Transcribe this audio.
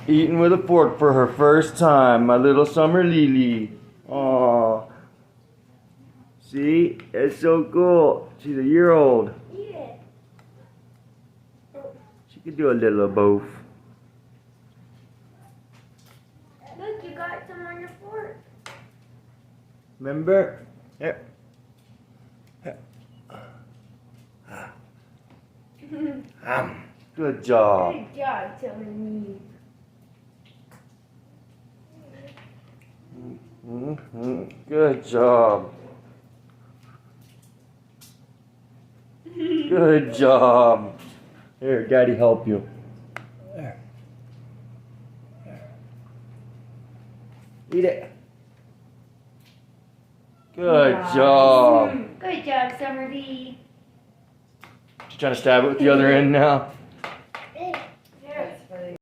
Eating with a fork for her first time, my little Summer Lily. Aww. See? It's so cool. She's a year old. Eat it. She could do a little of both. Look, you got some on your fork. Remember? Here. Good job. Good job, Tony. Good job. Good job. Here, Daddy help you. There. Eat it. Good job. Good job, Summer Bee. She's trying to stab it with the other end now.